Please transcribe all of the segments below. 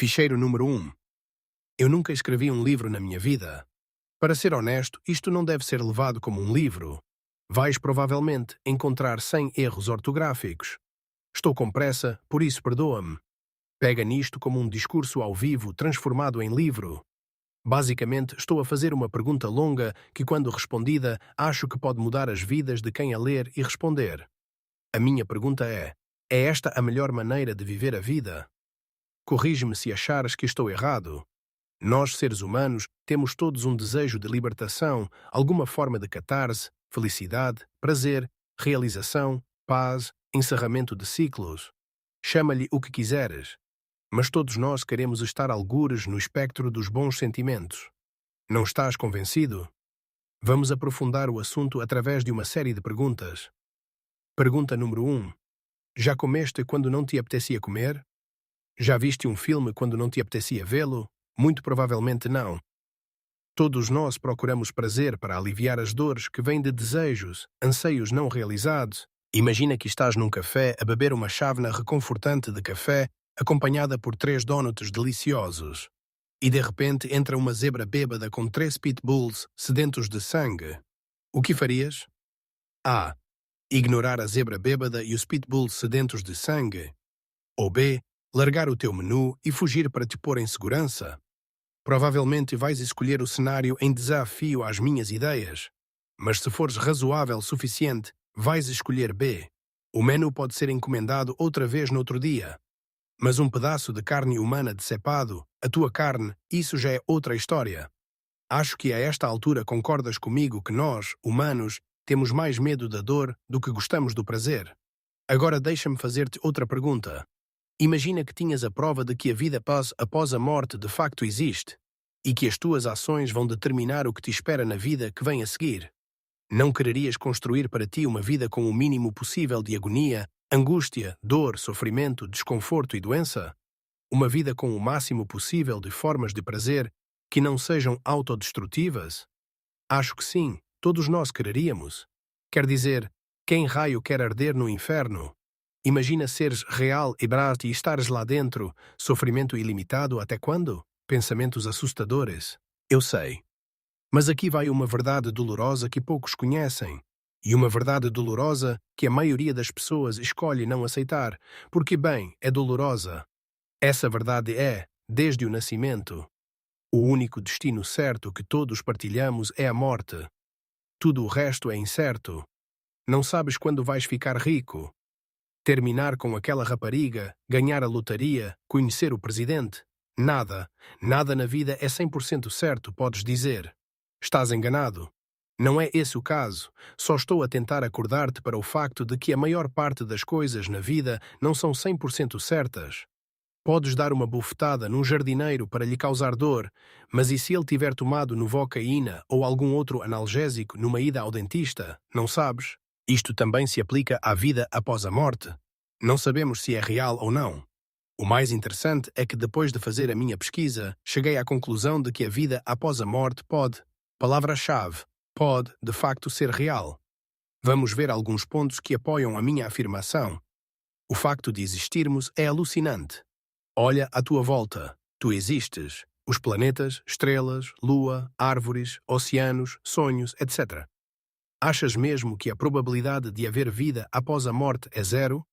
Ficheiro número 1. Eu nunca escrevi um livro na minha vida. Para ser honesto, isto não deve ser levado como um livro. Vais provavelmente encontrar 100 erros ortográficos. Estou com pressa, por isso perdoa-me. Pega nisto como um discurso ao vivo transformado em livro. Basicamente, estou a fazer uma pergunta longa que, quando respondida, acho que pode mudar as vidas de quem a ler e responder. A minha pergunta é esta a melhor maneira de viver a vida? Corrige-me se achares que estou errado. Nós, seres humanos, temos todos um desejo de libertação, alguma forma de catarse, felicidade, prazer, realização, paz, encerramento de ciclos. Chama-lhe o que quiseres. Mas todos nós queremos estar algures no espectro dos bons sentimentos. Não estás convencido? Vamos aprofundar o assunto através de uma série de perguntas. Pergunta número 1. Já comeste quando não te apetecia comer? Já viste um filme quando não te apetecia vê-lo? Muito provavelmente não. Todos nós procuramos prazer para aliviar as dores que vêm de desejos, anseios não realizados. Imagina que estás num café a beber uma chávena reconfortante de café, acompanhada por 3 donuts deliciosos. E de repente entra uma zebra bêbada com 3 pitbulls sedentos de sangue. O que farias? A. Ignorar a zebra bêbada e os pitbulls sedentos de sangue. Ou B. Largar o teu menu e fugir para te pôr em segurança. Provavelmente vais escolher o cenário em desafio às minhas ideias. Mas se fores razoável o suficiente, vais escolher B. O menu pode ser encomendado outra vez no outro dia. Mas um pedaço de carne humana decepado, a tua carne, isso já é outra história. Acho que a esta altura concordas comigo que nós, humanos, temos mais medo da dor do que gostamos do prazer. Agora deixa-me fazer-te outra pergunta. Imagina que tinhas a prova de que a vida após a morte de facto existe e que as tuas ações vão determinar o que te espera na vida que vem a seguir. Não quererias construir para ti uma vida com o mínimo possível de agonia, angústia, dor, sofrimento, desconforto e doença? Uma vida com o máximo possível de formas de prazer que não sejam autodestrutivas? Acho que sim, todos nós quereríamos. Quer dizer, quem raio quer arder no inferno? Imagina seres real e brás e estares lá dentro, sofrimento ilimitado até quando? Pensamentos assustadores. Eu sei. Mas aqui vai uma verdade dolorosa que poucos conhecem. E uma verdade dolorosa que a maioria das pessoas escolhe não aceitar, porque, bem, é dolorosa. Essa verdade é, desde o nascimento, o único destino certo que todos partilhamos é a morte. Tudo o resto é incerto. Não sabes quando vais ficar rico. Terminar com aquela rapariga, ganhar a lotaria, conhecer o presidente. Nada na vida é 100% certo, podes dizer. Estás enganado. Não é esse o caso. Só estou a tentar acordar-te para o facto de que a maior parte das coisas na vida não são 100% certas. Podes dar uma bufetada num jardineiro para lhe causar dor, mas e se ele tiver tomado novocaína ou algum outro analgésico numa ida ao dentista? Não sabes? Isto também se aplica à vida após a morte. Não sabemos se é real ou não. O mais interessante é que depois de fazer a minha pesquisa, cheguei à conclusão de que a vida após a morte pode, palavra-chave, pode, de facto, ser real. Vamos ver alguns pontos que apoiam a minha afirmação. O facto de existirmos é alucinante. Olha à tua volta. Tu existes. Os planetas, estrelas, lua, árvores, oceanos, sonhos, etc. Achas mesmo que a probabilidade de haver vida após a morte é zero?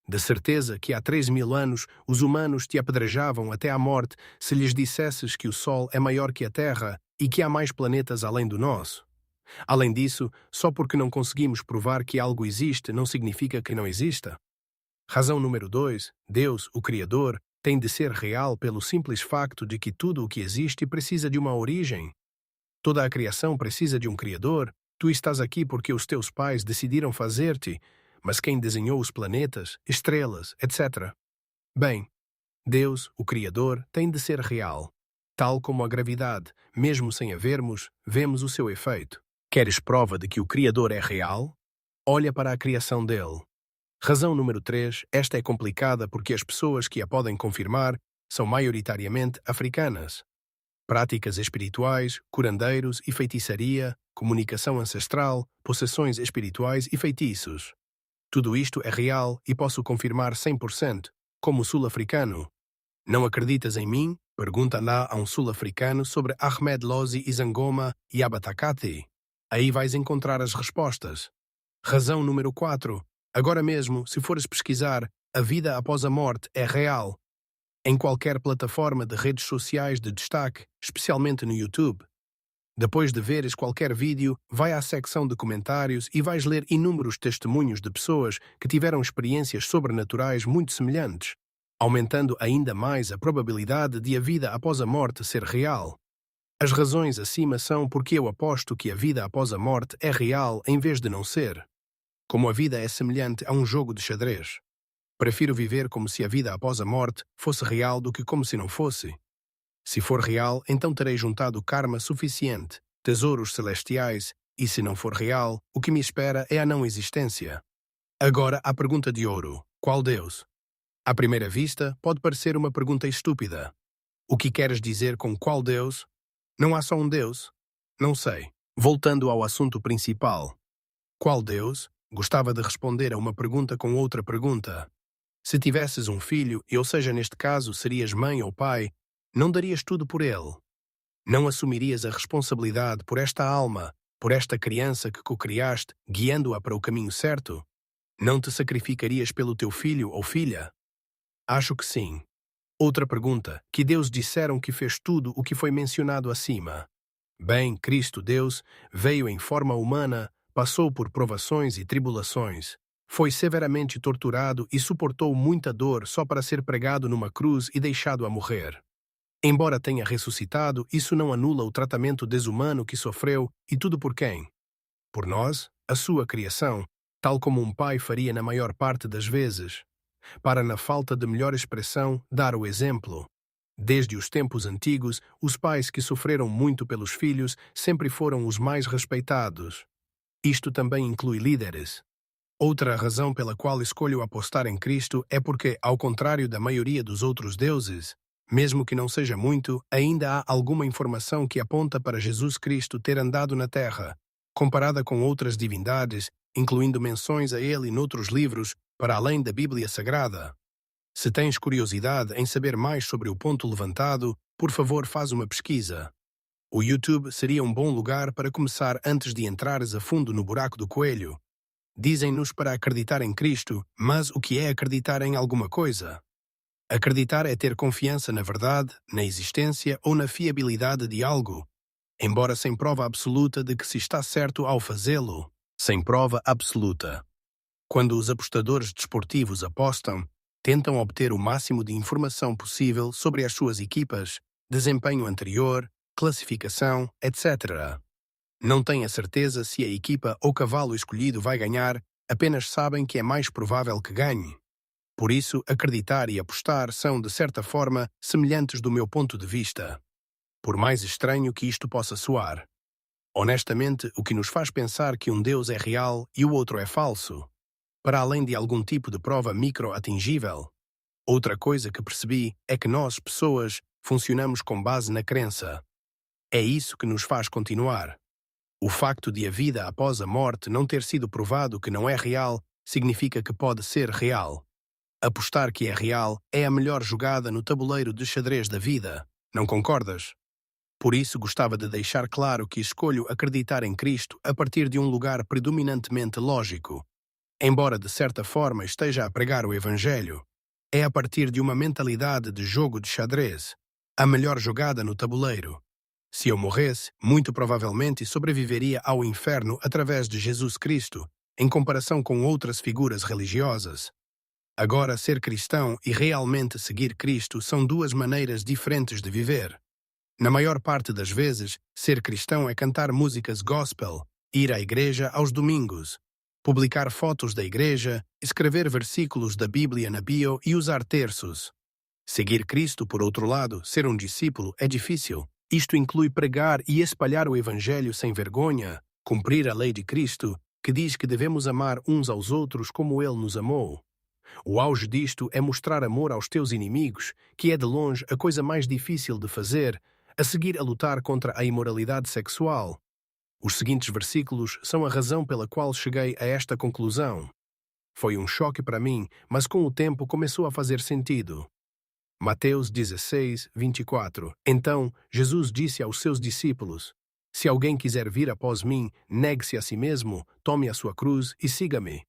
De certeza que há 3.000 anos os humanos te apedrejavam até à morte se lhes dissesses que o Sol é maior que a Terra e que há mais planetas além do nosso. Além disso, só porque não conseguimos provar que algo existe não significa que não exista. Razão número 2. Deus, o Criador, tem de ser real pelo simples facto de que tudo o que existe precisa de uma origem. Toda a criação precisa de um Criador. Tu estás aqui porque os teus pais decidiram fazer-te, mas quem desenhou os planetas, estrelas, etc. Bem, Deus, o Criador, tem de ser real. Tal como a gravidade, mesmo sem a vermos, vemos o seu efeito. Queres prova de que o Criador é real? Olha para a criação dele. Razão número 3, esta é complicada porque as pessoas que a podem confirmar são maioritariamente africanas. Práticas espirituais, curandeiros e feitiçaria, comunicação ancestral, possessões espirituais e feitiços. Tudo isto é real e posso confirmar 100%, como sul-africano. Não acreditas em mim? Pergunta lá a um sul-africano sobre Ahmed Lozi Izangoma e Abatakati. Aí vais encontrar as respostas. Razão número 4. Agora mesmo, se fores pesquisar, a vida após a morte é real. Em qualquer plataforma de redes sociais de destaque, especialmente no YouTube. Depois de veres qualquer vídeo, vai à secção de comentários e vais ler inúmeros testemunhos de pessoas que tiveram experiências sobrenaturais muito semelhantes, aumentando ainda mais a probabilidade de a vida após a morte ser real. As razões acima são porque eu aposto que a vida após a morte é real em vez de não ser. Como a vida é semelhante a um jogo de xadrez. Prefiro viver como se a vida após a morte fosse real do que como se não fosse. Se for real, então terei juntado karma suficiente, tesouros celestiais, e se não for real, o que me espera é a não existência. Agora, a pergunta de ouro: qual Deus? À primeira vista, pode parecer uma pergunta estúpida. O que queres dizer com qual Deus? Não há só um Deus? Não sei. Voltando ao assunto principal. Qual Deus? Gostava de responder a uma pergunta com outra pergunta. Se tivesses um filho, ou seja, neste caso, serias mãe ou pai, não darias tudo por ele? Não assumirias a responsabilidade por esta alma, por esta criança que co-criaste, guiando-a para o caminho certo? Não te sacrificarias pelo teu filho ou filha? Acho que sim. Outra pergunta: que Deus disseram que fez tudo o que foi mencionado acima? Bem, Cristo Deus veio em forma humana, passou por provações e tribulações, foi severamente torturado e suportou muita dor só para ser pregado numa cruz e deixado a morrer. Embora tenha ressuscitado, isso não anula o tratamento desumano que sofreu, e tudo por quem? Por nós, a sua criação, tal como um pai faria na maior parte das vezes, para, na falta de melhor expressão, dar o exemplo. Desde os tempos antigos, os pais que sofreram muito pelos filhos sempre foram os mais respeitados. Isto também inclui líderes. Outra razão pela qual escolho apostar em Cristo é porque, ao contrário da maioria dos outros deuses, mesmo que não seja muito, ainda há alguma informação que aponta para Jesus Cristo ter andado na Terra, comparada com outras divindades, incluindo menções a ele noutros livros, para além da Bíblia Sagrada. Se tens curiosidade em saber mais sobre o ponto levantado, por favor faz uma pesquisa. O YouTube seria um bom lugar para começar antes de entrares a fundo no buraco do coelho. Dizem-nos para acreditar em Cristo, mas o que é acreditar em alguma coisa? Acreditar é ter confiança na verdade, na existência ou na fiabilidade de algo, embora sem prova absoluta de que se está certo ao fazê-lo. Sem prova absoluta. Quando os apostadores desportivos apostam, tentam obter o máximo de informação possível sobre as suas equipas, desempenho anterior, classificação, etc. Não têm a certeza se a equipa ou cavalo escolhido vai ganhar, apenas sabem que é mais provável que ganhe. Por isso, acreditar e apostar são, de certa forma, semelhantes do meu ponto de vista. Por mais estranho que isto possa soar. Honestamente, o que nos faz pensar que um Deus é real e o outro é falso, para além de algum tipo de prova micro-atingível. Outra coisa que percebi é que nós, pessoas, funcionamos com base na crença. É isso que nos faz continuar. O facto de a vida após a morte não ter sido provado que não é real significa que pode ser real. Apostar que é real é a melhor jogada no tabuleiro de xadrez da vida, não concordas? Por isso gostava de deixar claro que escolho acreditar em Cristo a partir de um lugar predominantemente lógico. Embora de certa forma esteja a pregar o Evangelho, é a partir de uma mentalidade de jogo de xadrez, a melhor jogada no tabuleiro. Se eu morresse, muito provavelmente sobreviveria ao inferno através de Jesus Cristo, em comparação com outras figuras religiosas. Agora, ser cristão e realmente seguir Cristo são duas maneiras diferentes de viver. Na maior parte das vezes, ser cristão é cantar músicas gospel, ir à igreja aos domingos, publicar fotos da igreja, escrever versículos da Bíblia na bio e usar terços. Seguir Cristo, por outro lado, ser um discípulo, é difícil. Isto inclui pregar e espalhar o Evangelho sem vergonha, cumprir a lei de Cristo, que diz que devemos amar uns aos outros como Ele nos amou. O auge disto é mostrar amor aos teus inimigos, que é de longe a coisa mais difícil de fazer, a seguir a lutar contra a imoralidade sexual. Os seguintes versículos são a razão pela qual cheguei a esta conclusão. Foi um choque para mim, mas com o tempo começou a fazer sentido. Mateus 16, 24. Então, Jesus disse aos seus discípulos: Se alguém quiser vir após mim, negue-se a si mesmo, tome a sua cruz e siga-me.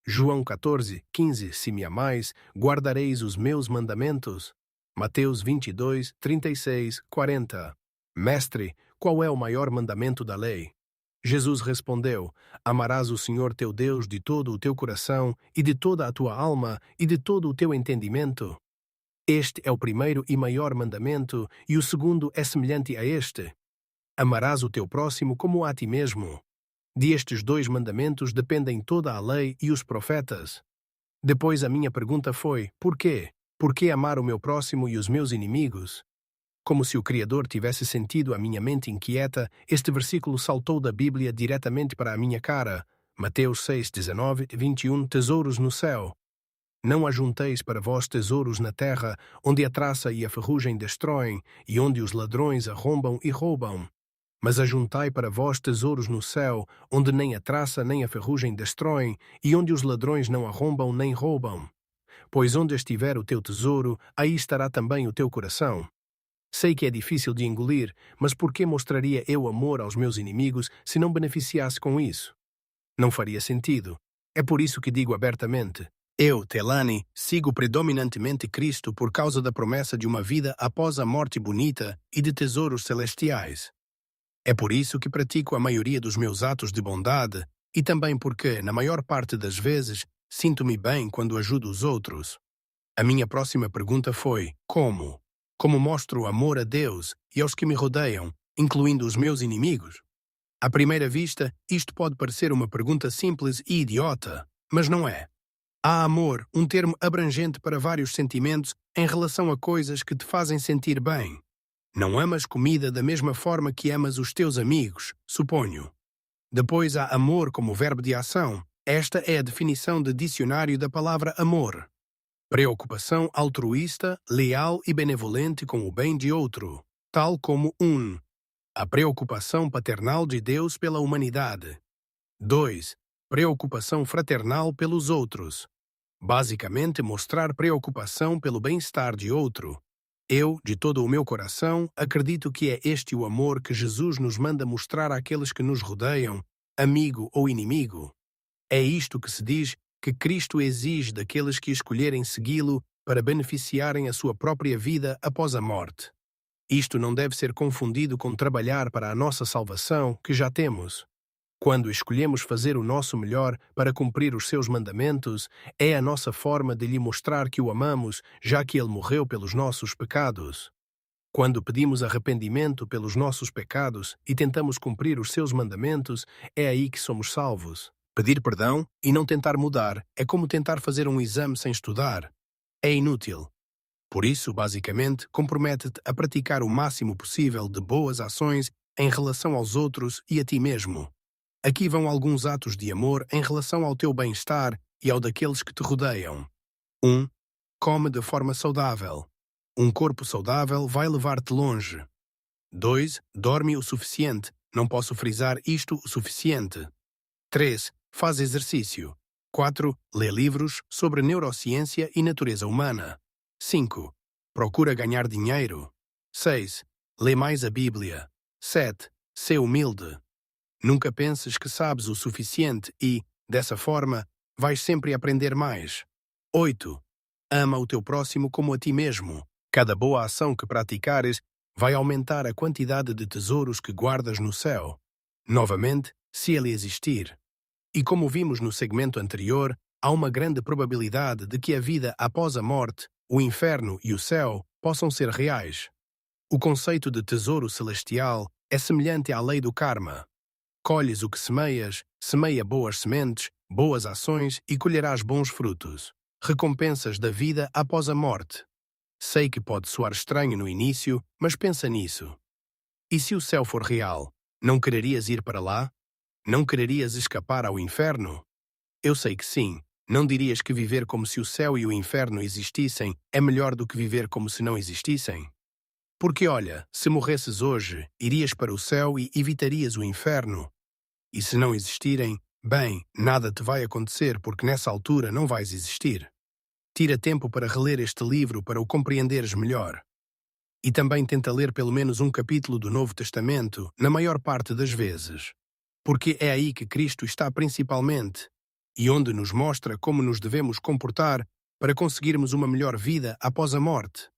João 14, 15. Se me amais, guardareis os meus mandamentos. Mateus 22, 36, 40. Mestre, qual é o maior mandamento da lei? Jesus respondeu: Amarás o Senhor teu Deus de todo o teu coração, e de toda a tua alma, e de todo o teu entendimento. Este é o primeiro e maior mandamento, e o segundo é semelhante a este: Amarás o teu próximo como a ti mesmo. Destes dois mandamentos dependem toda a lei e os profetas. Depois a minha pergunta foi: por quê? Por que amar o meu próximo e os meus inimigos? Como se o Criador tivesse sentido a minha mente inquieta, este versículo saltou da Bíblia diretamente para a minha cara. Mateus 6, 19 e 21. Tesouros no céu. Não ajunteis para vós tesouros na terra, onde a traça e a ferrugem destroem, e onde os ladrões arrombam e roubam. Mas ajuntai para vós tesouros no céu, onde nem a traça nem a ferrugem destroem, e onde os ladrões não arrombam nem roubam. Pois onde estiver o teu tesouro, aí estará também o teu coração. Sei que é difícil de engolir, mas por que mostraria eu amor aos meus inimigos se não beneficiasse com isso? Não faria sentido. É por isso que digo abertamente: eu, Telani, sigo predominantemente Cristo por causa da promessa de uma vida após a morte bonita e de tesouros celestiais. É por isso que pratico a maioria dos meus atos de bondade e também porque, na maior parte das vezes, sinto-me bem quando ajudo os outros. A minha próxima pergunta foi: como? Como mostro amor a Deus e aos que me rodeiam, incluindo os meus inimigos? À primeira vista, isto pode parecer uma pergunta simples e idiota, mas não é. Há amor, um termo abrangente para vários sentimentos em relação a coisas que te fazem sentir bem. Não amas comida da mesma forma que amas os teus amigos, suponho. Depois há amor como verbo de ação. Esta é a definição de dicionário da palavra amor. Preocupação altruísta, leal e benevolente com o bem de outro, tal como a preocupação paternal de Deus pela humanidade. 2. Preocupação fraternal pelos outros. Basicamente, mostrar preocupação pelo bem-estar de outro. Eu, de todo o meu coração, acredito que é este o amor que Jesus nos manda mostrar àqueles que nos rodeiam, amigo ou inimigo. É isto que se diz que Cristo exige daqueles que escolherem segui-lo para beneficiarem a sua própria vida após a morte. Isto não deve ser confundido com trabalhar para a nossa salvação, que já temos. Quando escolhemos fazer o nosso melhor para cumprir os seus mandamentos, é a nossa forma de lhe mostrar que o amamos, já que ele morreu pelos nossos pecados. Quando pedimos arrependimento pelos nossos pecados e tentamos cumprir os seus mandamentos, é aí que somos salvos. Pedir perdão e não tentar mudar é como tentar fazer um exame sem estudar. É inútil. Por isso, basicamente, compromete-te a praticar o máximo possível de boas ações em relação aos outros e a ti mesmo. Aqui vão alguns atos de amor em relação ao teu bem-estar e ao daqueles que te rodeiam. 1. Come de forma saudável. Um corpo saudável vai levar-te longe. 2. Dorme o suficiente. Não posso frisar isto o suficiente. 3. Faz exercício. 4. Lê livros sobre neurociência e natureza humana. 5. Procura ganhar dinheiro. 6. Lê mais a Bíblia. 7. Sê humilde. Nunca penses que sabes o suficiente e, dessa forma, vais sempre aprender mais. 8. Ama o teu próximo como a ti mesmo. Cada boa ação que praticares vai aumentar a quantidade de tesouros que guardas no céu. Novamente, se ele existir. E como vimos no segmento anterior, há uma grande probabilidade de que a vida após a morte, o inferno e o céu possam ser reais. O conceito de tesouro celestial é semelhante à lei do karma. Colhes o que semeias, semeia boas sementes, boas ações e colherás bons frutos. Recompensas da vida após a morte. Sei que pode soar estranho no início, mas pensa nisso. E se o céu for real, não quererias ir para lá? Não quererias escapar ao inferno? Eu sei que sim. Não dirias que viver como se o céu e o inferno existissem é melhor do que viver como se não existissem? Porque olha, se morresses hoje, irias para o céu e evitarias o inferno. E se não existirem, bem, nada te vai acontecer porque nessa altura não vais existir. Tira tempo para reler este livro para o compreenderes melhor. E também tenta ler pelo menos um capítulo do Novo Testamento, na maior parte das vezes. Porque é aí que Cristo está principalmente, e onde nos mostra como nos devemos comportar para conseguirmos uma melhor vida após a morte.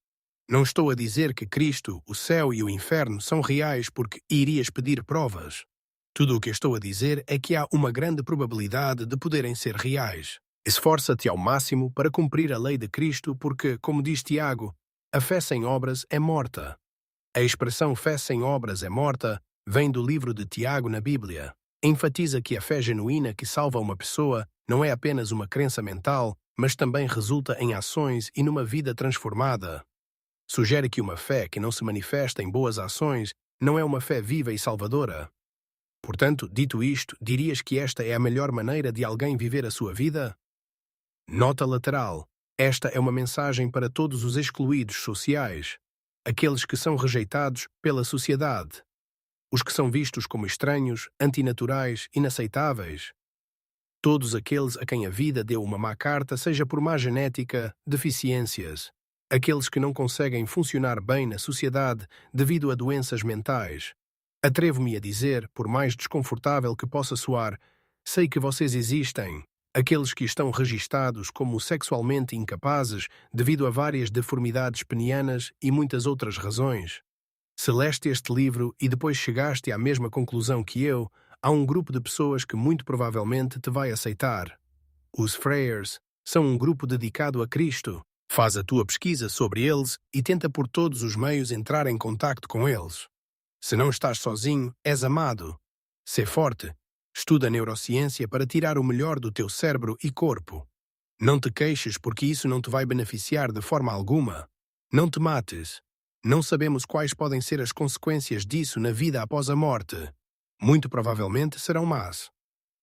Não estou a dizer que Cristo, o céu e o inferno são reais porque irias pedir provas. Tudo o que estou a dizer é que há uma grande probabilidade de poderem ser reais. Esforça-te ao máximo para cumprir a lei de Cristo porque, como diz Tiago, a fé sem obras é morta. A expressão fé sem obras é morta vem do livro de Tiago na Bíblia. Enfatiza que a fé genuína que salva uma pessoa não é apenas uma crença mental, mas também resulta em ações e numa vida transformada. Sugere que uma fé que não se manifesta em boas ações não é uma fé viva e salvadora. Portanto, dito isto, dirias que esta é a melhor maneira de alguém viver a sua vida? Nota lateral. Esta é uma mensagem para todos os excluídos sociais, aqueles que são rejeitados pela sociedade, os que são vistos como estranhos, antinaturais, inaceitáveis. Todos aqueles a quem a vida deu uma má carta, seja por má genética, deficiências, aqueles que não conseguem funcionar bem na sociedade devido a doenças mentais. Atrevo-me a dizer, por mais desconfortável que possa soar, sei que vocês existem. Aqueles que estão registados como sexualmente incapazes devido a várias deformidades penianas e muitas outras razões. Se leste este livro e depois chegaste à mesma conclusão que eu, há um grupo de pessoas que muito provavelmente te vai aceitar. Os Frayers são um grupo dedicado a Cristo. Faz a tua pesquisa sobre eles e tenta por todos os meios entrar em contacto com eles. Se não estás sozinho, és amado. Sê forte. Estuda neurociência para tirar o melhor do teu cérebro e corpo. Não te queixes porque isso não te vai beneficiar de forma alguma. Não te mates. Não sabemos quais podem ser as consequências disso na vida após a morte. Muito provavelmente serão más.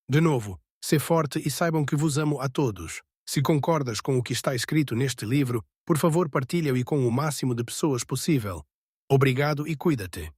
De novo, sê forte e saibam que vos amo a todos. Se concordas com o que está escrito neste livro, por favor partilha-o com o máximo de pessoas possível. Obrigado e cuida-te.